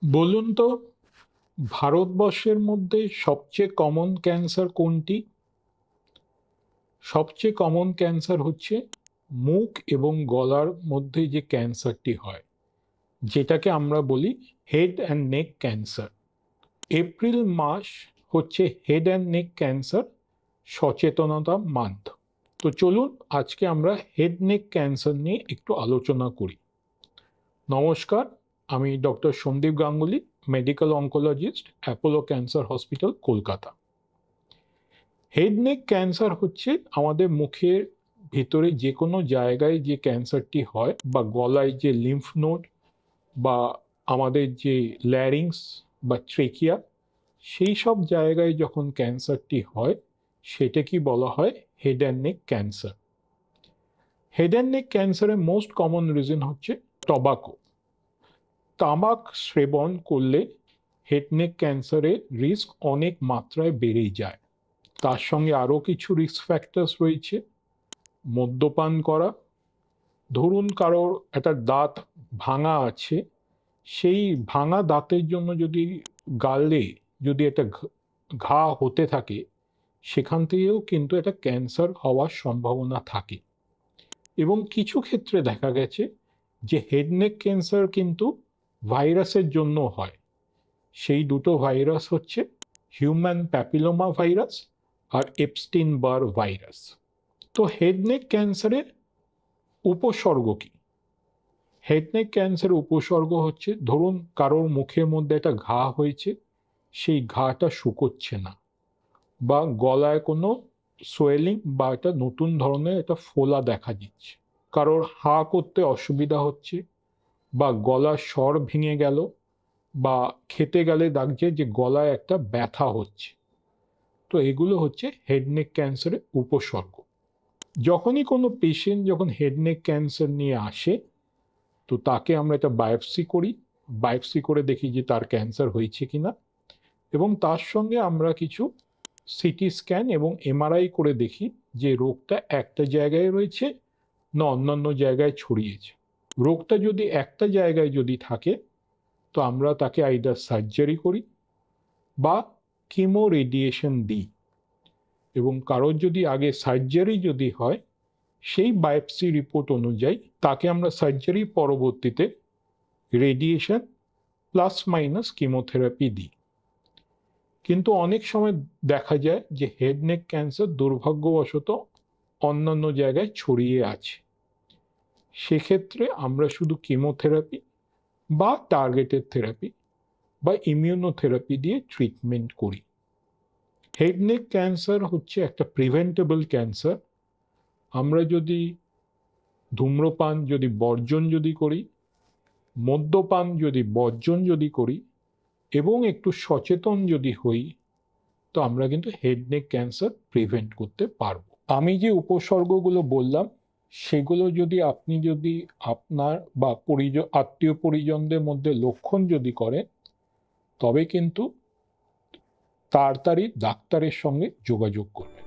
বলুন তো, ভারতবর্ষের মধ্যে সবচেয়ে কমন ক্যান্সার কোনটি? সবচেয়ে কমন ক্যান্সার হচ্ছে মুখ এবং গলার মধ্যে যে ক্যান্সারটি হয়, যেটাকে আমরা বলি head and neck cancer. April মাস হচ্ছে হেড অ্যান্ড নেক ক্যান্সার সচেতনতা মান্থ। তো চলুন আজকে আমরা হেড নেক ক্যান্সার নিয়ে একটু আলোচনা করি। নমস্কার, আমি doctor Sandeep Ganguly, medical oncologist, Apollo cancer hospital, Kolkata. Head neck cancer হচ্ছে আমাদের মুখের ভিতরে যে কোনো জায়গায় যে ক্যান্সারটি হয়, বা গলায় যে লিম্ফ নোড, বা আমাদের যে ল্যারিংস বা ট্রেকিয়া, সেই সব জায়গায় যখন ক্যান্সারটি হয় সেটা কি বলা হয় head and neck cancer. Head and নেক ক্যান্সারের মোস্ট কমন রিজন হচ্ছে টবাকো। তামাক সেবন করলে হেড নেক ক্যান্সারের রিস্ক অনেক মাত্রায় বেড়ে যায়। তার সঙ্গে আরও কিছু রিস্ক ফ্যাক্টরস রয়েছে। মদ্যপান করা, ধরুন কারোর একটা দাঁত ভাঙা আছে, সেই ভাঙা দাঁতের জন্য যদি গালে যদি একটা ঘা হতে থাকে, সেখান থেকেও কিন্তু একটা ক্যান্সার হওয়ার সম্ভাবনা থাকে। এবং কিছু ক্ষেত্রে দেখা গেছে যে হেড নেক ক্যান্সার কিন্তু ভাইরাসের জন্য হয়। সেই দুটো ভাইরাস হচ্ছে হিউম্যান প্যাপিলোমা ভাইরাস আর এপস্টিন বার ভাইরাস। তো হেড নেক ক্যান্সারের উপসর্গ কি? হেড নেক ক্যান্সারের উপসর্গ হচ্ছে, ধরুন কারোর মুখের মধ্যে একটা ঘা হয়েছে, সেই ঘাটা শুকোচ্ছে না, বা গলায় কোনো সোয়েলিং বা একটা নতুন ধরনের একটা ফোলা দেখা দিচ্ছে, কারোর হা করতে অসুবিধা হচ্ছে, বা গলার স্বর ভেঙে গেল, বা খেতে গেলে দেখছে যে গলায় একটা ব্যথা হচ্ছে। তো এগুলো হচ্ছে হেড নেক ক্যান্সারের উপসর্গ। যখনই কোনো পেশেন্ট যখন হেড নেক ক্যান্সার নিয়ে আসে, তো তাকে আমরা একটা বায়োপসি করি। বায়োপসি করে দেখি যে তার ক্যান্সার হয়েছে কিনা, এবং তার সঙ্গে আমরা কিছু সিটি স্ক্যান এবং এমআরআই করে দেখি যে রোগটা একটা জায়গায় রয়েছে না অন্যান্য জায়গায় ছড়িয়েছে। রোগটা যদি একটা জায়গায় যদি থাকে, তো আমরা তাকে আইদার সার্জারি করি বা কিমো রেডিয়েশন দিই। এবং কারোর যদি আগে সার্জারি যদি হয়, সেই বায়োপসি রিপোর্ট অনুযায়ী তাকে আমরা সার্জারি পরবর্তীতে রেডিয়েশন প্লাস মাইনাস কিমোথেরাপি দিই। কিন্তু অনেক সময় দেখা যায় যে হেড নেক ক্যান্সার দুর্ভাগ্যবশত অন্যান্য জায়গায় ছড়িয়ে আছে। সেক্ষেত্রে আমরা শুধু কিমোথেরাপি বা টার্গেটেড থেরাপি বা ইমিউনোথেরাপি দিয়ে ট্রিটমেন্ট করি। হেড নেক ক্যান্সার হচ্ছে একটা প্রিভেন্টেবল ক্যান্সার। আমরা যদি ধূম্রপান যদি বর্জন যদি করি, মদ্যপান যদি বর্জন যদি করি, এবং একটু সচেতন যদি হই, তো আমরা কিন্তু হেড নেক ক্যান্সার প্রিভেন্ট করতে পারবো। আমি যে উপসর্গগুলো বললাম, সেগুলো যদি আপনি যদি আপনার বা আত্মীয় পরিজনদের মধ্যে লক্ষণ যদি করেন, তবে কিন্তু তাড়াতাড়ি ডাক্তারের সঙ্গে যোগাযোগ করবেন।